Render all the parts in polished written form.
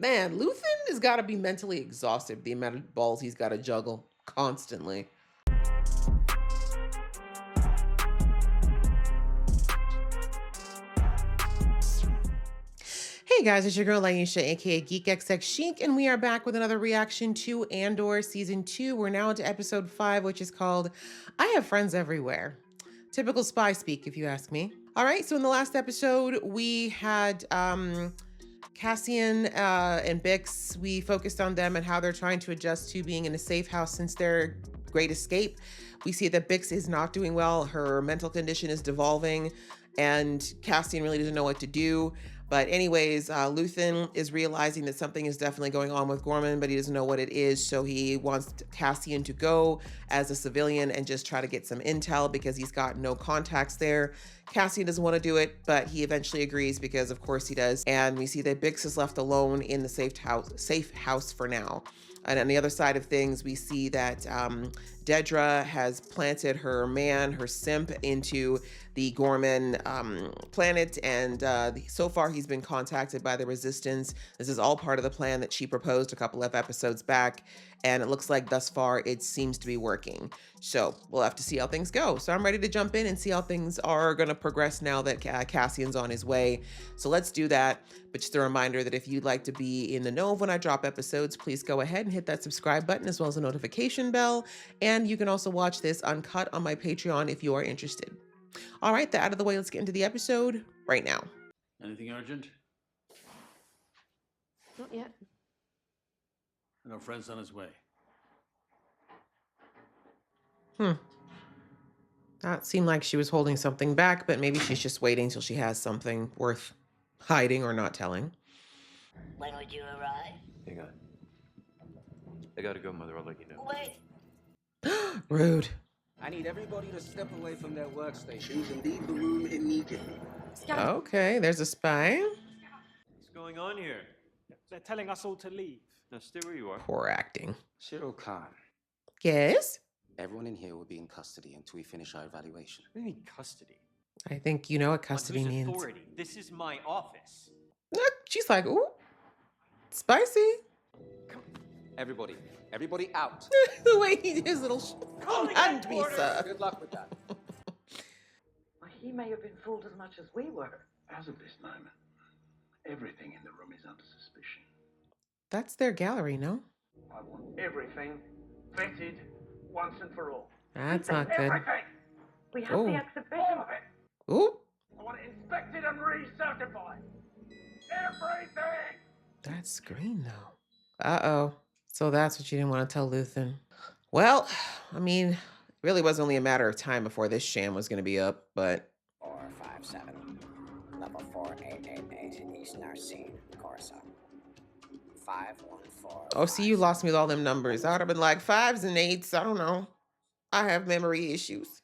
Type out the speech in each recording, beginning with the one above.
Man, Luthen has got to be mentally exhausted, the amount of balls he's got to juggle constantly. Hey guys, it's your girl Aisha, aka Geek XX Chic, and we are back with another reaction to Andor Season 2. We're now into Episode 5, which is called I Have Friends Everywhere. Typical spy speak, if you ask me. All right, so in the last episode, we had Cassian and Bix. We focused on them and how they're trying to adjust to being in a safe house since their great escape. We see that Bix is not doing well. Her mental condition is devolving, and Cassian really doesn't know what to do. But anyways, Luthen is realizing that something is definitely going on with Gorman, but he doesn't know what it is. So he wants Cassian to go as a civilian and just try to get some intel because he's got no contacts there. Cassian doesn't want to do it, but he eventually agrees because of course he does. And we see that Bix is left alone in the safe house for now. And on the other side of things, we see that Dedra has planted her simp, into the Gorman planet. And so far, he's been contacted by the Resistance. This is all part of the plan that she proposed a couple of episodes back. And it looks like thus far, it seems to be working. So we'll have to see how things go. So I'm ready to jump in and see how things are going to progress now that Cassian's on his way. So let's do that. But just a reminder that if you'd like to be in the know of when I drop episodes, please go ahead and hit that subscribe button as well as the notification bell. And you can also watch this uncut on my Patreon if you are interested. All right, that out of the way, let's get into the episode right now. Anything urgent? Not yet. And our friend's on his way. That seemed like she was holding something back, but maybe she's just waiting till she has something worth hiding or not telling. When would you arrive? Hang on. I gotta go, Mother. I'll let you know. Wait. Rude. I need everybody to step away from their workstations and leave the room immediately. Okay, there's a spy. What's going on here? They're telling us all to leave. Now stay where you are. Poor acting. Cyril Khan, Yes? everyone in here will be in custody until we finish our evaluation. What do you mean custody? I think you know what custody On whose means. authority? This is my office. She's like, ooh, spicy. Everybody out. The way he did his little and me, sir. Good luck with that. Well, he may have been fooled as much as we were. As of this moment, everything in the room is under suspicion. That's their gallery, no? I want everything vetted once and for all. That's not good. Everything! We have Oh. the exhibition. All of it! Ooh, I want it inspected and recertified. Everything! that's green though. Uh-oh. So that's what you didn't want to tell Luthen. Well, I mean, it really was only a matter of time before this sham was going to be up, but 457, level 4888, East Narcine, Corsa. 514. oh, see, you lost me with all them numbers. I would have been like 5s and 8s. I don't know. I have memory issues.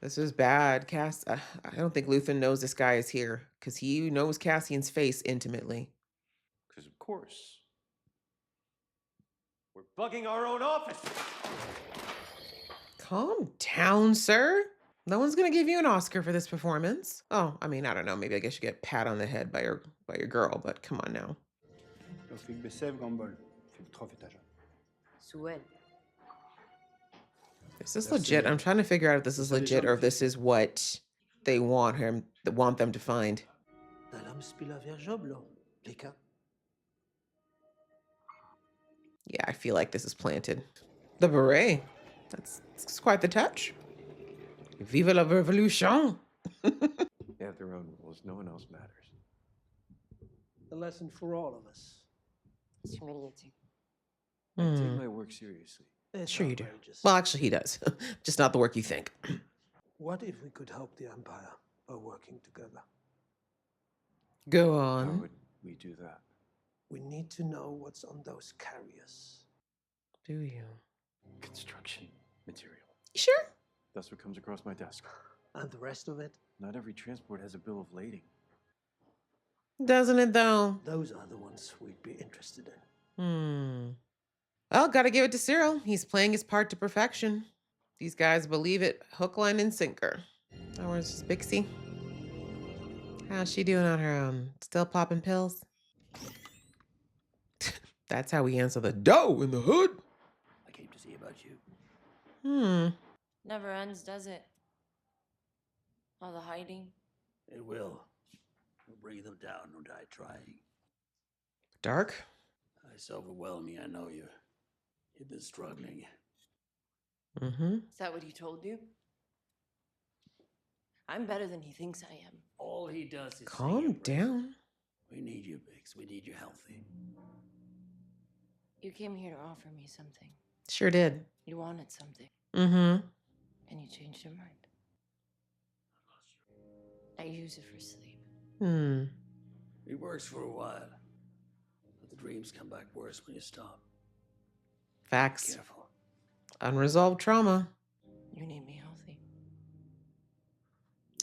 This is bad. I don't think Luthen knows this guy is here because he knows Cassian's face intimately. Because of course. We're bugging our own office. Calm down, sir. No one's gonna give you an Oscar for this performance. Oh, I mean, I don't know. Maybe I guess you get a pat on the head by your girl, but come on now. Is this legit? I'm trying to figure out if this is legit or if this is what they want them to find. Yeah, I feel like this is planted. The beret. That's quite the touch. Vive la revolution. They have their own rules. No one else matters. A lesson for all of us. It's humiliating. I take my work seriously. It's Sure you do. outrageous. Well, actually, he does. Just not the work you think. What if we could help the Empire by working together? Go How on. would we do that? We need to know what's on those carriers. Do you? Construction material. Sure. That's what comes across my desk. And the rest of it, Not every transport has a bill of lading. Doesn't it though? those are the ones we'd be interested in. Well, gotta give it to Cyril. He's playing his part to perfection. These guys believe it hook, line, and sinker. Oh, where's Bixie? How's she doing on her own? Still popping pills? That's how we answer the dough in the hood. I came to see about you. Never ends, does it? All the hiding. It will. We'll bring them down, no die trying. Dark? It's overwhelming, I know you. You've been struggling. Mm-hmm. Is that what he told you? I'm better than he thinks I am. All he does is Calm down. We need you, Biggs. We need you healthy. You came here to offer me something. Sure did. You wanted something, Mm-hmm. and you changed your mind. I use it for sleep. It works for a while. But the dreams come back worse when you stop. Facts. Careful. Unresolved trauma. You need me healthy.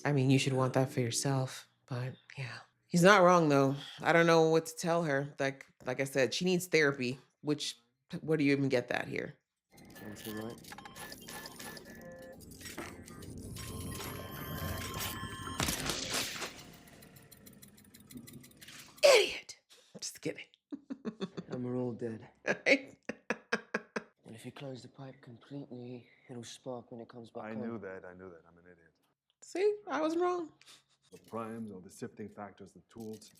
I mean, you should want that for yourself, but yeah. He's not wrong though. I don't know what to tell her. Like I said, she needs therapy, which where do you even get that here? Sounds all right. Idiot. Just kidding. And we're all dead. Right? And if you close the pipe completely, it'll spark when it comes back I on. knew that. I'm an idiot. See, I was wrong. The primes, all the sifting factors, the tools.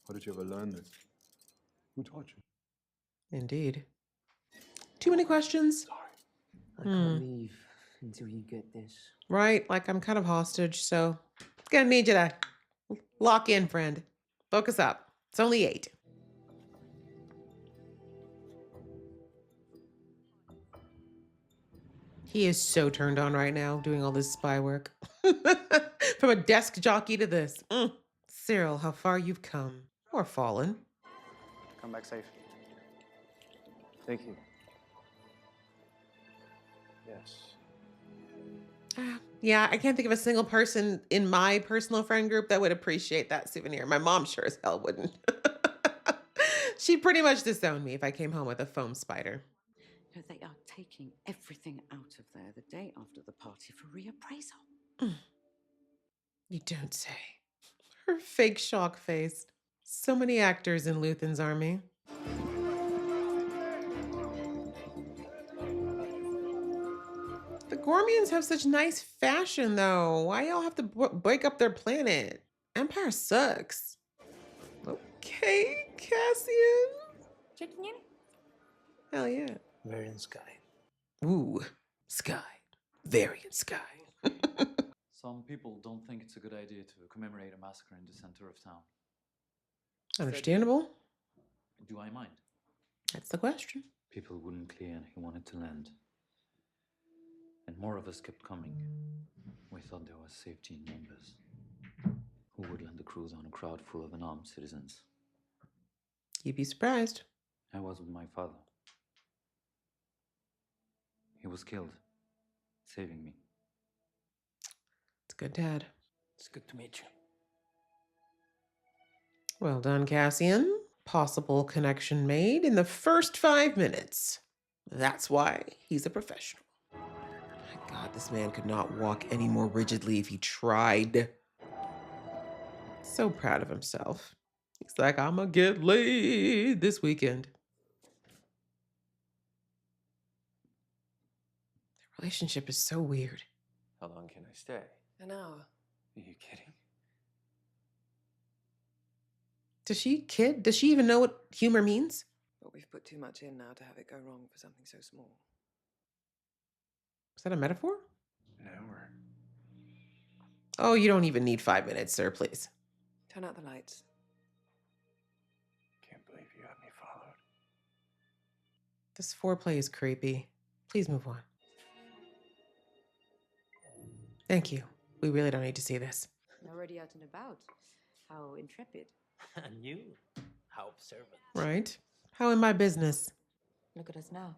How did you ever learn this? Who taught you? Indeed. Too many questions. Sorry. I can't leave until you get this. Right? Like I'm kind of hostage, so gonna need you to lock in, friend. Focus up. It's only 8. He is so turned on right now doing all this spy work. From a desk jockey to this. Cyril, how far you've come. Or fallen. Come back safe. Thank you. Yes. Yeah, I can't think of a single person in my personal friend group that would appreciate that souvenir. My mom sure as hell wouldn't. She'd pretty much disown me if I came home with a foam spider. No, they are taking everything out of there the day after the party for reappraisal. You don't say. Her fake shock face. So many actors in Luthen's army. The Gormians have such nice fashion, though. Why y'all have to break up their planet? Empire sucks. Okay, Cassian. Checking in? Hell yeah. Varian sky. Ooh, sky. Varian sky. Some people don't think it's a good idea to commemorate a massacre in the center of town. Understandable. Do I mind? That's the question. People wouldn't clear and he wanted to land. And more of us kept coming. We thought there was safety in numbers. Who would land the cruise on a crowd full of unarmed citizens? You'd be surprised. I was with my father. He was killed, saving me. It's good, Dad. It's good to meet you. Well done, Cassian. Possible connection made in the first 5 minutes. That's why he's a professional. My God, this man could not walk any more rigidly if he tried. So proud of himself. He's like, I'm gonna get laid this weekend. Their relationship is so weird. How long can I stay? An hour. Are you kidding? Does she even know what humor means? But we've put too much in now to have it go wrong for something so small. Is that a metaphor? An hour. Oh, you don't even need 5 minutes, sir, please. Turn out the lights. Can't believe you had me followed. This foreplay is creepy. Please move on. Thank you. We really don't need to see this. Already out and about. How intrepid. And you? How observant. Right? How in my business? Look at us now.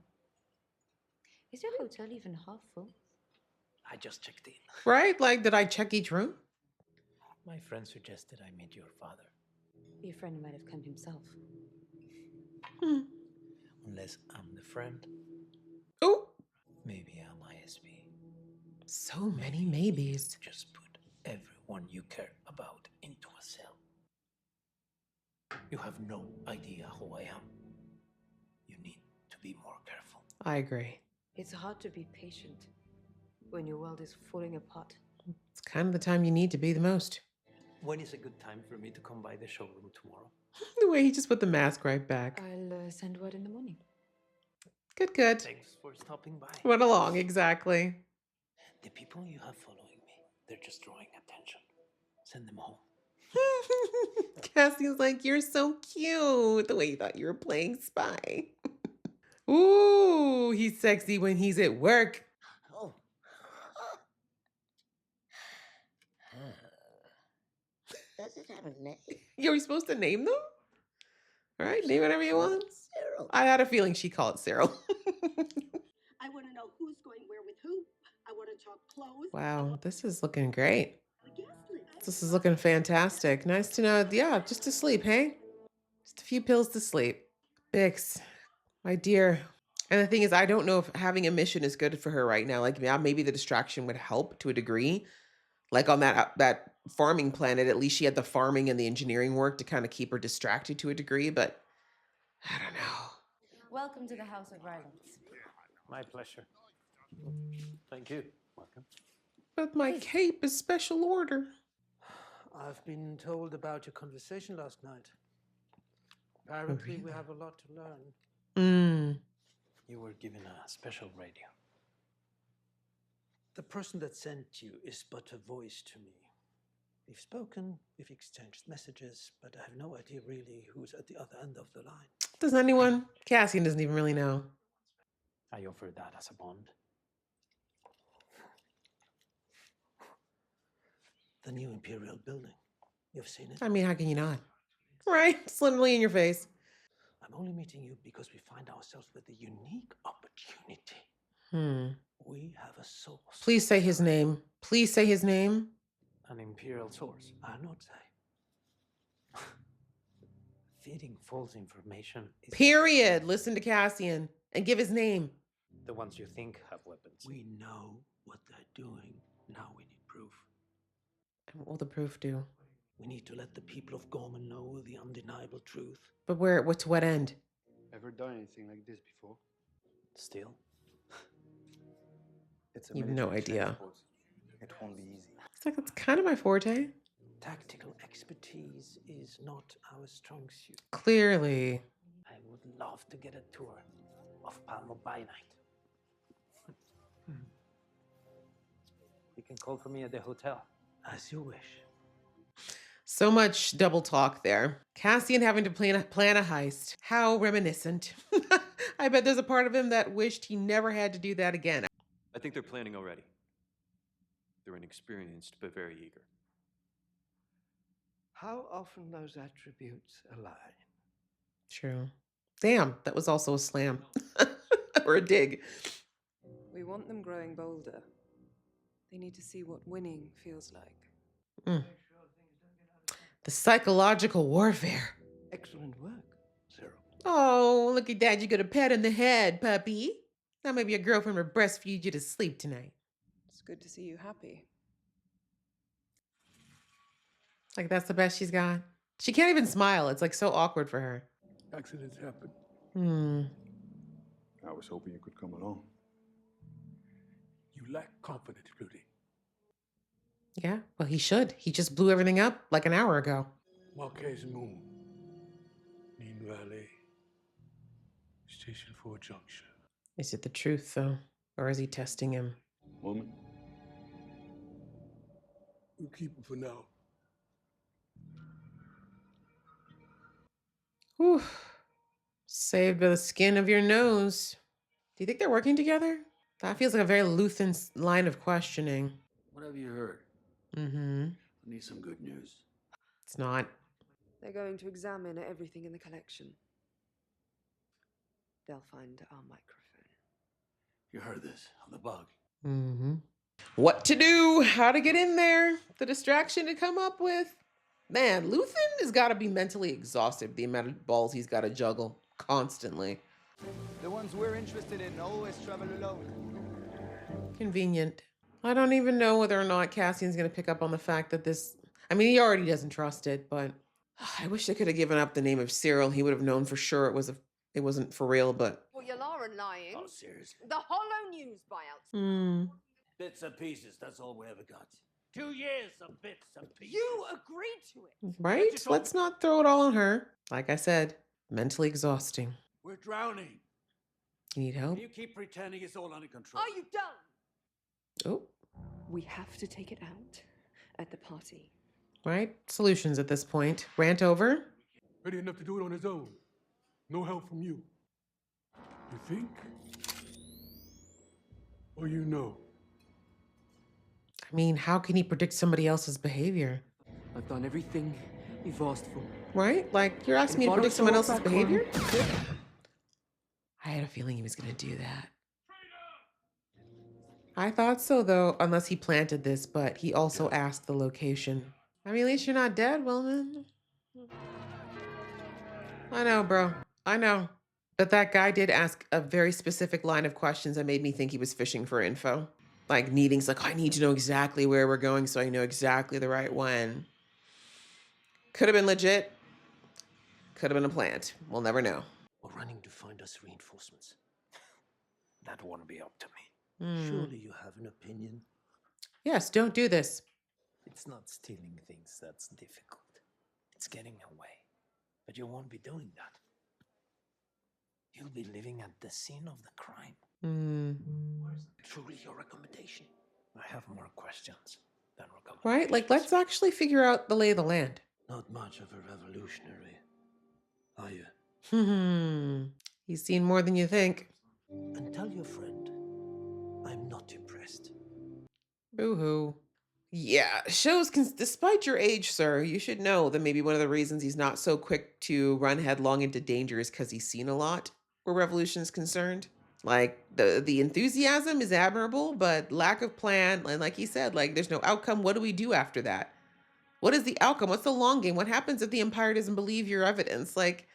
Is your hotel even half full? I just checked in. Right? Like, did I check each room? My friend suggested I meet your father. Your friend might have come himself. Unless I'm the friend. Oh! Maybe I'm ISB. So many maybes. Just put everyone you care about into a You have no idea who I am. You need to be more careful. I agree. It's hard to be patient when your world is falling apart. It's kind of the time you need to be the most. When is a good time for me to come by the showroom tomorrow? The way he just put the mask right back. I'll send word in the morning. Good, good. Thanks for stopping by. Went along, exactly. The people you have following me, they're just drawing attention. Send them home. Cassie's like, you're so cute. The way you thought you were playing spy. Ooh, he's sexy when he's at work. Oh. Does it have a name? You're supposed to name them? All right, name whatever you want. Cyril. I had a feeling she called it Cyril. I want to know who's going where with who. I want to talk clothes. Wow, this is looking great. Guest list. This is looking fantastic. Nice to know. Yeah, just to sleep, hey? Just a few pills to sleep. Bix, my dear. And the thing is, I don't know if having a mission is good for her right now. Like, yeah, maybe the distraction would help to a degree. Like on that farming planet, at least she had the farming and the engineering work to kind of keep her distracted to a degree, but I don't know. Welcome to the House of Violence. My pleasure. Thank you. Welcome. But my cape is special order. I've been told about your conversation last night. Apparently, we have a lot to learn. You were given a special radio. The person that sent you is but a voice to me. We've spoken, we've exchanged messages, but I have no idea really who's at the other end of the line. Does anyone? Cassian doesn't even really know. I offered that as a bond. The new Imperial building. You've seen it? I mean, how can you not? Right? It's literally in your face. I'm only meeting you because we find ourselves with a unique opportunity. We have a source. Please say his name. Please say his name. An Imperial source. I'll not say. Feeding false information is... Period. Listen to Cassian and give his name. The ones you think have weapons. We know what they're doing. Now we need proof. And what will the proof do? We need to let the people of Gorman know the undeniable truth. But where? What to what end? Ever done anything like this before? Still? It's a You have no military idea. transport. It won't be easy. It's like, that's kind of my forte. Tactical expertise is not our strong suit. Clearly. I would love to get a tour of Palmo by night. You can call for me at the hotel. As you wish. So much double talk there. Cassian having to plan a heist. How reminiscent. I bet there's a part of him that wished he never had to do that again. I think they're planning already. They're inexperienced, but very eager. How often those attributes align? True. Damn, that was also a slam. Or a dig. We want them growing bolder. They need to see what winning feels like. The psychological warfare. Excellent work, Cyril. Oh, look at that. You got a pat on the head, puppy. Now maybe your girlfriend will breastfeed you to sleep tonight. It's good to see you happy. Like, that's the best she's got. She can't even smile. It's like so awkward for her. Accidents happen. I was hoping you could come along. You lack confidence, Rudy. Yeah, well, he should. He just blew everything up like an hour ago. Marquez Moon. Nin Valley. Station 4 Junction. Is it the truth, though? Or is he testing him? Woman? We'll keep him for now. Whew. Saved by the skin of your nose. Do you think they're working together? That feels like a very Luthen line of questioning. What have you heard? I need some good news. It's not. They're going to examine everything in the collection. They'll find our microphone. You heard this on the bug. What to do? How to get in there? The distraction to come up with? Man, Luthen has got to be mentally exhausted, the amount of balls he's got to juggle constantly. The ones we're interested in always travel alone. Convenient. I don't even know whether or not Cassian's going to pick up on the fact that this... I mean, he already doesn't trust it, but I wish they could have given up the name of Cyril. He would have known for sure it wasn't for real, but Well, you are lying. Oh, seriously. The hollow news buyouts. hmm. Bits and pieces, that's all we ever got. 2 years of bits and pieces. You agreed to it. Right? Let's not throw it all on her. Like I said, mentally exhausting. We're drowning. You need help? You keep pretending it's all under control. Are you done? Oh, We have to take it out at the party. right. Solutions at this point. Rant over. Ready enough to do it on his own. No help from you. You think? Or you know? I mean, how can he predict somebody else's behavior? I've done everything you've asked for. Right? Like, you're asking me to If I predict don't someone show else's up back home, behavior? I had a feeling he was going to do that. I thought so, though, unless he planted this, but he also asked the location. I mean, at least you're not dead, Wellman. I know, bro. I know. But that guy did ask a very specific line of questions that made me think he was fishing for info. Like, I need to know exactly where we're going so I know exactly the right when. Could have been legit. Could have been a plant. We'll never know. Or running to find us reinforcements. That won't be up to me. Surely you have an opinion. Yes, don't do this. It's not stealing things that's difficult. It's getting away. But you won't be doing that. You'll be living at the scene of the crime. Truly your recommendation? I have more questions than recommendations. Right? Like, let's actually figure out the lay of the land. Not much of a revolutionary, are you? He's seen more than you think. And tell your friend, I'm not impressed. Boo-hoo. Yeah, despite your age, sir, you should know that maybe one of the reasons he's not so quick to run headlong into danger is because he's seen a lot where revolution is concerned. Like, the enthusiasm is admirable, but lack of plan, and like he said, like, there's no outcome. What do we do after that? What is the outcome? What's the long game? What happens if the Empire doesn't believe your evidence? Like,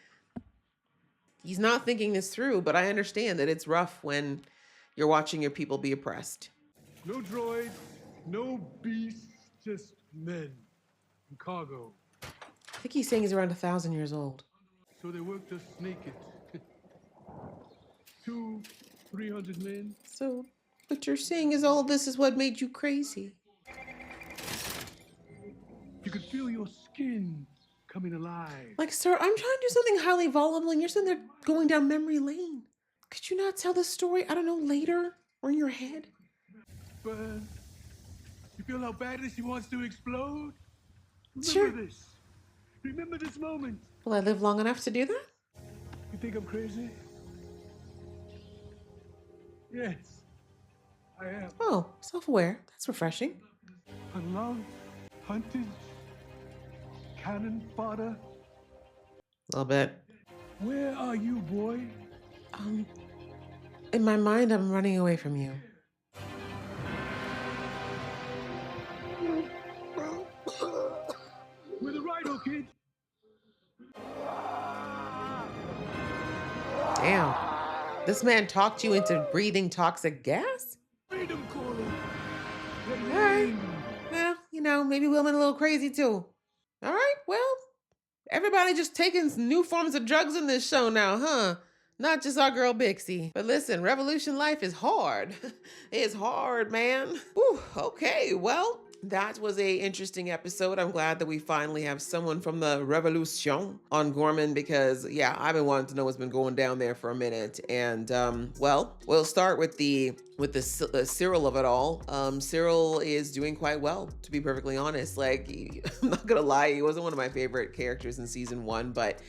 he's not thinking this through, but I understand that it's rough when you're watching your people be oppressed. No droids, no beasts, just men and cargo. I think he's saying he's around 1,000 years old. So they worked us naked. 200-300 men. So what you're saying is all this is what made you crazy. You could feel your skin coming alive. Like, sir, I'm trying to do something highly volatile and you're sitting there going down memory lane. Could you not tell this story, I don't know, later or in your head? But you feel how badly she wants to explode? Sure. Remember this. Remember this moment. Will I live long enough to do that? You think I'm crazy? Yes, I am. Oh, self-aware. That's refreshing. Unloved, hunted, cannon fodder. A little bit. Where are you, boy? In my mind, I'm running away from you. We're the Rhino kid. Damn. This man talked you into breathing toxic gas? Freedom caller. All right. Well, you know, maybe Willman a little crazy too. All right, well, everybody just taking new forms of drugs in this show now, huh? Not just our girl Bixie. But listen, Revolution life is hard. It's hard, man. Whew, okay, well, that was a interesting episode. I'm glad that we finally have someone from the Revolution on Gorman because, yeah, I've been wanting to know what's been going down there for a minute. And, well, we'll start with the Cyril of it all. Cyril is doing quite well, to be perfectly honest. Like, I'm not gonna lie, he wasn't one of my favorite characters in season 1, but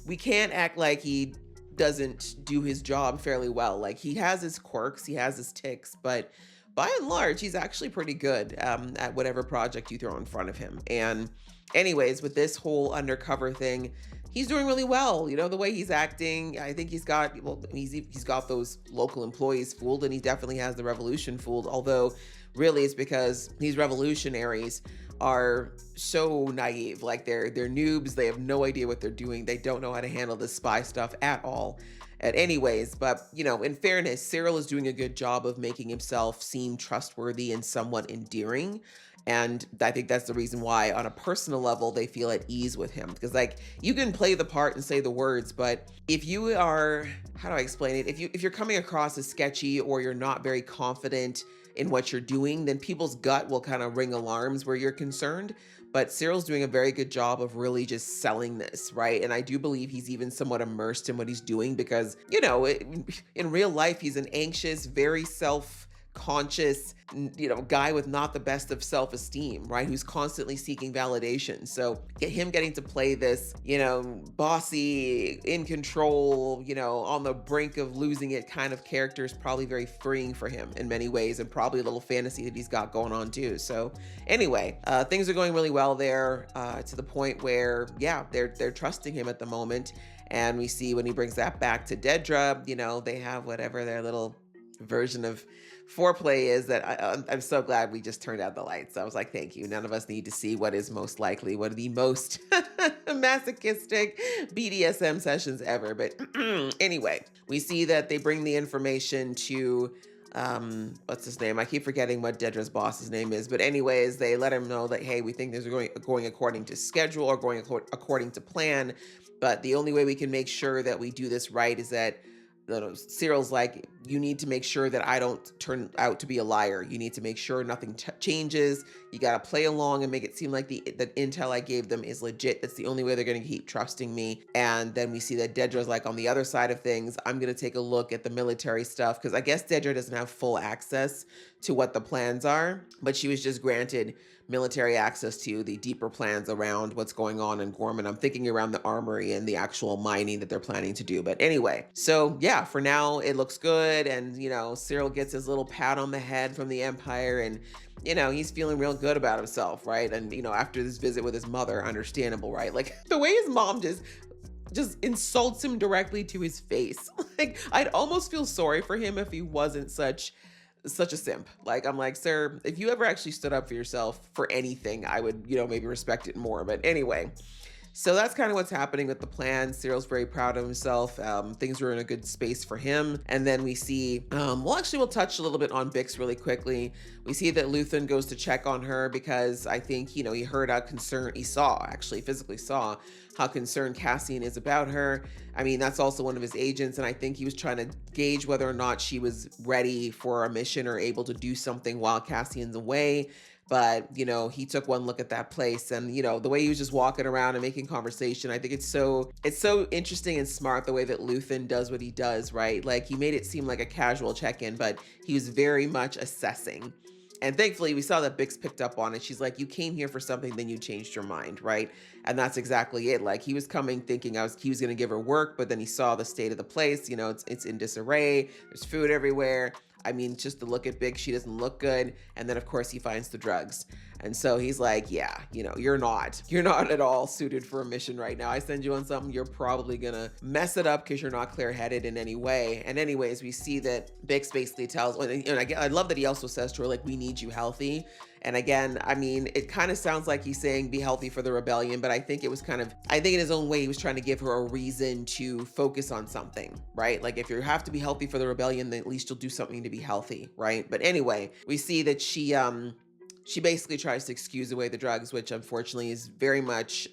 we can't act like he doesn't do his job fairly well. Like, he has his quirks, he has his ticks, but by and large, he's actually pretty good at whatever project you throw in front of him. And anyways, with this whole undercover thing, he's doing really well. You know, the way he's acting, I think he's got those local employees fooled, and he definitely has the Revolution fooled. Although really it's because these revolutionaries are so naive. Like, they're noobs. They have no idea what they're doing. They don't know how to handle this spy stuff at all. Anyways, but, you know, in fairness, Cyril is doing a good job of making himself seem trustworthy and somewhat endearing. And I think that's the reason why on a personal level, they feel at ease with him. Because like you can play the part and say the words, but if you are, how do I explain it? If you're coming across as sketchy or you're not very confident in what you're doing, then people's gut will kind of ring alarms where you're concerned. But Cyril's doing a very good job of really just selling this, right? And I do believe he's even somewhat immersed in what he's doing because, you know, in real life, he's an anxious, very self-conscious, you know, guy with not the best of self-esteem, right? Who's constantly seeking validation. So him getting to play this, you know, bossy, in control, you know, on the brink of losing it kind of character is probably very freeing for him in many ways, and probably a little fantasy that he's got going on too. So anyway, things are going really well there, to the point where, yeah, they're trusting him at the moment. And we see when he brings that back to Dedra, you know, they have whatever their little version of foreplay is that I'm so glad we just turned out the lights. I was like, thank you. None of us need to see what is most likely one of the most masochistic BDSM sessions ever. But anyway, we see that they bring the information to, what's his name? I keep forgetting what Dedra's boss's name is. But anyways, they let him know that, hey, we think this is going according to schedule or going according to plan. But the only way we can make sure that we do this right is that Cyril's like, you need to make sure that I don't turn out to be a liar. You need to make sure nothing changes. You got to play along and make it seem like the intel I gave them is legit. That's the only way they're going to keep trusting me. And then we see that Dedra's like, on the other side of things, I'm going to take a look at the military stuff, because I guess Dedra doesn't have full access to what the plans are, but she was just granted military access to the deeper plans around what's going on in Gorman. I'm thinking around the armory and the actual mining that they're planning to do. But anyway, so yeah, for now it looks good. And, you know, Cyril gets his little pat on the head from the Empire, and, you know, he's feeling real good about himself, right? And, you know, after this visit with his mother, understandable, right? Like the way his mom just insults him directly to his face. Like, I'd almost feel sorry for him if he wasn't such a simp. Like, I'm like, sir, if you ever actually stood up for yourself for anything, I would, you know, maybe respect it more. But anyway, so that's kind of what's happening with the plan. Cyril's very proud of himself. Things are in a good space for him. And then we see, we'll touch a little bit on Bix really quickly. We see that Luthen goes to check on her because I think, you know, he heard how concerned, physically saw how concerned Cassian is about her. I mean, that's also one of his agents, and I think he was trying to gauge whether or not she was ready for a mission or able to do something while Cassian's away. But, you know, he took one look at that place, and, you know, the way he was just walking around and making conversation, I think it's so interesting and smart the way that Luthen does what he does, right? Like, he made it seem like a casual check-in, but he was very much assessing. And thankfully, we saw that Bix picked up on it. She's like, you came here for something, then you changed your mind, right? And that's exactly it. Like, he was coming thinking he was going to give her work, but then he saw the state of the place. You know, it's in disarray. There's food everywhere. I mean, just to look at Bix, she doesn't look good. And then, of course, he finds the drugs. And so he's like, yeah, you know, you're not at all suited for a mission right now. I send you on something, you're probably gonna mess it up because you're not clear-headed in any way. And anyways, we see that Bix basically tells, and I love that he also says to her, like, we need you healthy. And again, I mean, it kind of sounds like he's saying be healthy for the rebellion, but I think in his own way, he was trying to give her a reason to focus on something, right? Like, if you have to be healthy for the rebellion, then at least you'll do something to be healthy, right? But anyway, we see that she basically tries to excuse away the drugs, which unfortunately is very much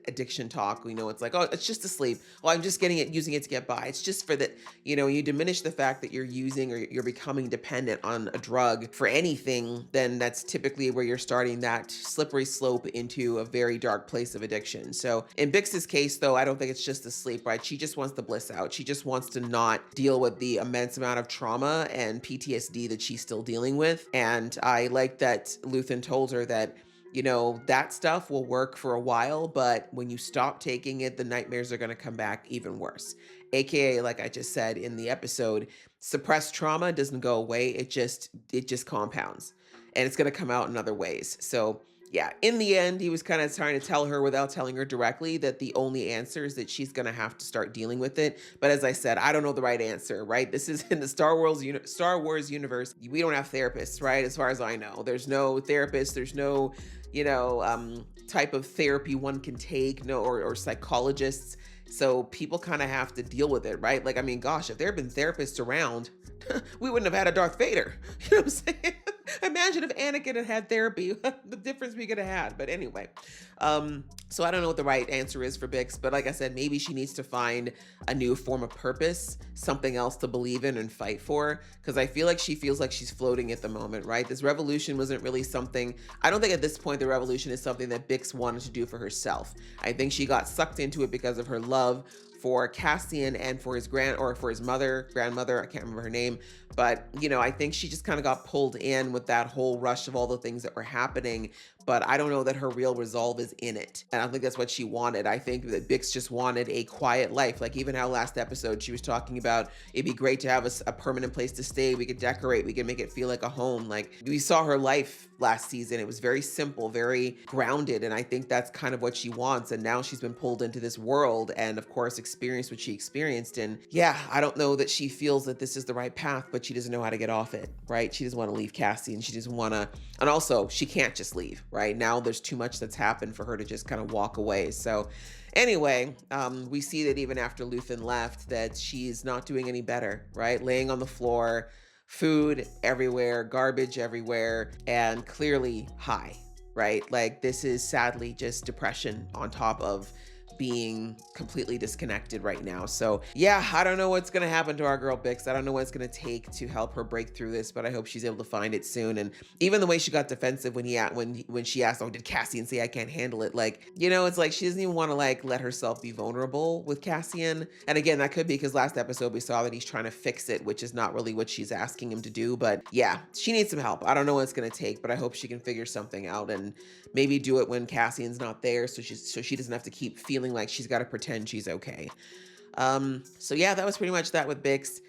addiction talk. We know it's like, oh, it's just to sleep. Oh, I'm just using it to get by. It's just for that, you know, you diminish the fact that you're using or you're becoming dependent on a drug for anything, then that's typically where you're starting that slippery slope into a very dark place of addiction. So in Bix's case, though, I don't think it's just the sleep, right? She just wants to bliss out. She just wants to not deal with the immense amount of trauma and PTSD that she's still dealing with. And I like that Luthen told her that, you know, that stuff will work for a while, but when you stop taking it, the nightmares are going to come back even worse. AKA, like I just said in the episode, suppressed trauma doesn't go away. It just compounds, and it's going to come out in other ways. So yeah, in the end, he was kind of trying to tell her without telling her directly that the only answer is that she's going to have to start dealing with it. But as I said, I don't know the right answer, right? This is in the Star Wars universe. We don't have therapists, right? As far as I know, there's no therapist. There's no, you know, type of therapy one can take, or psychologists. So people kind of have to deal with it, right? Like, I mean, gosh, if there had been therapists around, we wouldn't have had a Darth Vader. You know what I'm saying? Imagine if Anakin had therapy, the difference we could have had. But anyway, so I don't know what the right answer is for Bix, but like I said, maybe she needs to find a new form of purpose, something else to believe in and fight for, because I feel like she feels like she's floating at the moment, right? This revolution wasn't really something, I don't think at this point the revolution is something that Bix wanted to do for herself. I think she got sucked into it because of her love for Cassian and for his grandmother, I can't remember her name, but you know, I think she just kind of got pulled in with that whole rush of all the things that were happening, but I don't know that her real resolve is in it. And I don't think that's what she wanted. I think that Bix just wanted a quiet life. Like even how last episode she was talking about, it'd be great to have a permanent place to stay. We could decorate, we could make it feel like a home. Like we saw her life last season. It was very simple, very grounded. And I think that's kind of what she wants. And now she's been pulled into this world and of course experienced what she experienced. And yeah, I don't know that she feels that this is the right path, but she doesn't know how to get off it, right? She doesn't want to leave Cassie and she doesn't want to, and also she can't just leave, right? Now there's too much that's happened for her to just kind of walk away. So anyway, we see that even after Luthen left that she's not doing any better, right? Laying on the floor, food everywhere, garbage everywhere, and clearly high, right? Like this is sadly just depression on top of being completely disconnected right now. So yeah, I don't know what's gonna happen to our girl Bix. I don't know what it's gonna take to help her break through this, but I hope she's able to find it soon. And even the way she got defensive when she asked, "Oh, did Cassian say I can't handle it?" Like, you know, it's like she doesn't even want to like let herself be vulnerable with Cassian. And again, that could be because last episode we saw that he's trying to fix it, which is not really what she's asking him to do. But yeah, she needs some help. I don't know what it's gonna take, but I hope she can figure something out and maybe do it when Cassian's not there, so she doesn't have to keep feeling like she's got to pretend she's okay. So yeah, that was pretty much that with Bix.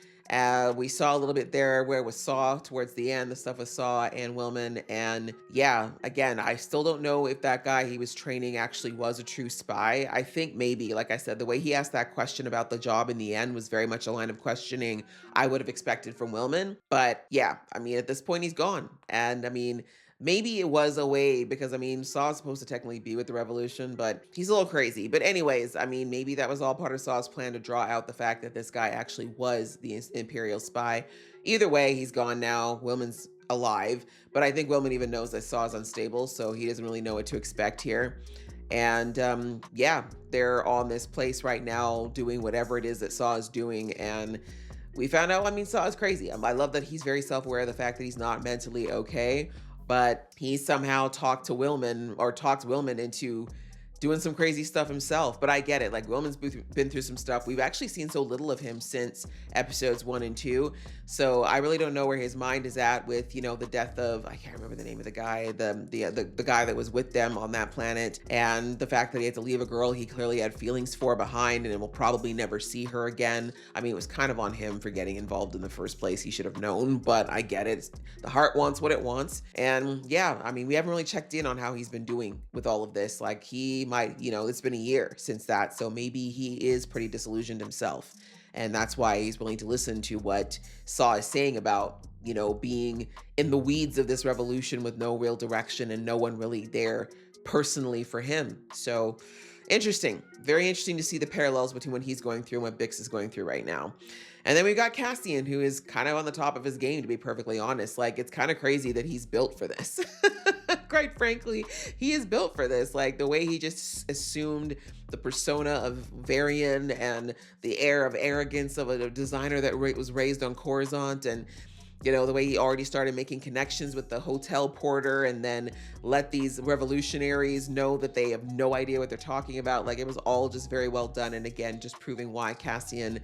We saw a little bit there where it was Saw towards the end, the stuff with Saw and Willman. And yeah, again, I still don't know if that guy he was training actually was a true spy. I think maybe, like I said, the way he asked that question about the job in the end was very much a line of questioning I would have expected from Willman. But yeah, I mean, at this point he's gone. And I mean, maybe it was a way because I mean, Saw's supposed to technically be with the revolution, but he's a little crazy. But anyways, I mean, maybe that was all part of Saw's plan to draw out the fact that this guy actually was the Imperial spy. Either way, he's gone now. Willman's alive, but I think Willman even knows that Saw's unstable, so he doesn't really know what to expect here. And yeah, they're on this place right now doing whatever it is that Saw is doing. And we found out, I mean, Saw is crazy. I love that he's very self-aware of the fact that he's not mentally okay, but he somehow talked Willman into doing some crazy stuff himself. But I get it. Like, Willman's been through some stuff. We've actually seen so little of him since episodes 1 and 2. So I really don't know where his mind is at with, you know, the death of, I can't remember the name of the guy, the guy that was with them on that planet, and the fact that he had to leave a girl he clearly had feelings for behind and will probably never see her again. I mean, it was kind of on him for getting involved in the first place. He should have known, but I get it. The heart wants what it wants. And yeah, I mean, we haven't really checked in on how he's been doing with all of this. Like, he might, you know, it's been a year since that, so maybe he is pretty disillusioned himself. And that's why he's willing to listen to what Saw is saying about, you know, being in the weeds of this revolution with no real direction and no one really there personally for him. So interesting, very interesting to see the parallels between what he's going through and what Bix is going through right now. And then we've got Cassian, who is kind of on the top of his game, to be perfectly honest. Like, it's kind of crazy that he's built for this. Quite frankly, he is built for this. Like, the way he just assumed the persona of Varian and the air of arrogance of a designer that was raised on Coruscant, and you know, the way he already started making connections with the hotel porter and then let these revolutionaries know that they have no idea what they're talking about. Like, it was all just very well done. And again, just proving why Cassian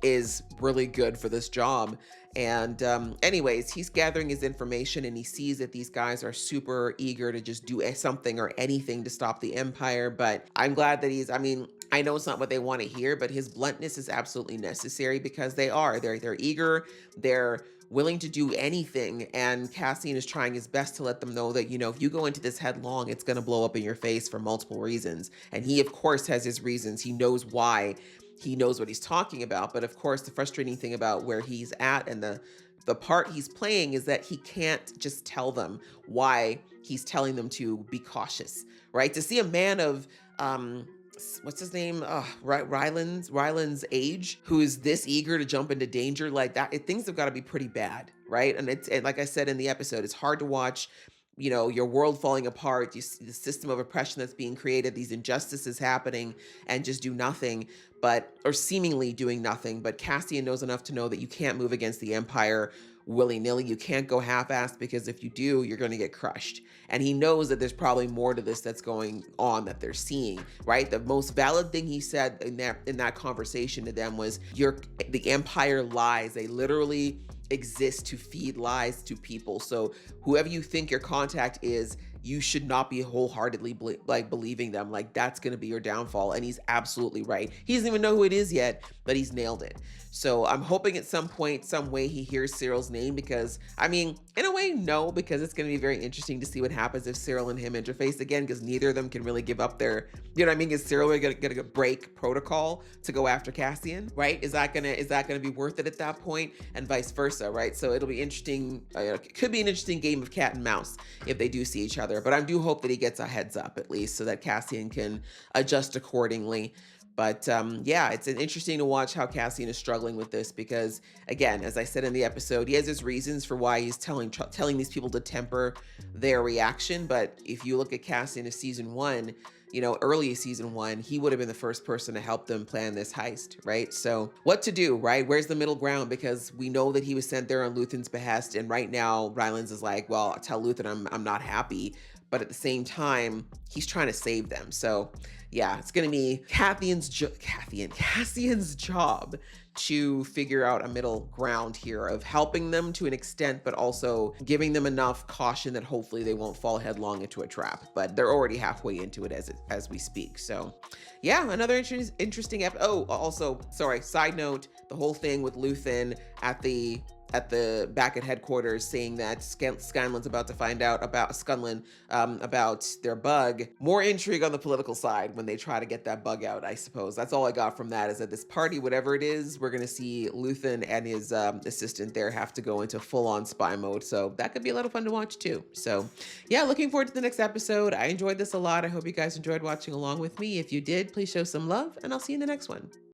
is really good for this job. And anyways, he's gathering his information and he sees that these guys are super eager to just do something or anything to stop the Empire. But I'm glad that I mean, I know it's not what they want to hear, but his bluntness is absolutely necessary because they're eager, they're willing to do anything. And Cassian is trying his best to let them know that, you know, if you go into this headlong, it's going to blow up in your face for multiple reasons. And he, of course, has his reasons. He knows why. He knows what he's talking about. But of course, the frustrating thing about where he's at and the part he's playing is that he can't just tell them why he's telling them to be cautious, right? To see a man of what's his name? Ryland's age, who is this eager to jump into danger like that. Things have got to be pretty bad, right? And like I said in the episode, it's hard to watch, your world falling apart, you see the system of oppression that's being created, these injustices happening, and just do nothing, or seemingly doing nothing. But Cassian knows enough to know that you can't move against the Empire willy-nilly. You can't go half-assed, because if you do, you're going to get crushed. And he knows that there's probably more to this that's going on that they're seeing, right? The most valid thing he said in that conversation to them was, the Empire lies. They literally exist to feed lies to people. So whoever you think your contact is, you should not be wholeheartedly believing them. Like, that's going to be your downfall. And he's absolutely right. He doesn't even know who it is yet, but he's nailed it. So I'm hoping at some point, some way, he hears Cyril's name, because, I mean, in a way, no, because it's going to be very interesting to see what happens if Cyril and him interface again, because neither of them can really give up their, you know what I mean? Is Cyril going to break protocol to go after Cassian, right? Is that going to be worth it at that point, and vice versa, right? So it'll be interesting. It could be an interesting game of cat and mouse if they do see each other, but I do hope that he gets a heads up at least, so that Cassian can adjust accordingly. But yeah, it's interesting to watch how Cassian is struggling with this, because, again, as I said in the episode, he has his reasons for why he's telling these people to temper their reaction. But if you look at Cassian of season 1, early season 1, he would have been the first person to help them plan this heist, right? So what to do, right? Where's the middle ground? Because we know that he was sent there on Luthen's behest, and right now Rylands is like, well, tell Luthen I'm not happy. But at the same time, he's trying to save them. So yeah, it's going to be Cassian's job to figure out a middle ground here of helping them to an extent, but also giving them enough caution that hopefully they won't fall headlong into a trap. But they're already halfway into it as we speak. So yeah, another interesting episode. Oh, also, sorry, side note, the whole thing with Luthen at the back at headquarters, saying that Scanlan's about to find out about about their bug. More intrigue on the political side when they try to get that bug out, I suppose. That's all I got from that, is that this party, whatever it is, we're going to see Luthen and his assistant there have to go into full-on spy mode. So that could be a lot of fun to watch too. So yeah, looking forward to the next episode. I enjoyed this a lot. I hope you guys enjoyed watching along with me. If you did, please show some love, and I'll see you in the next one.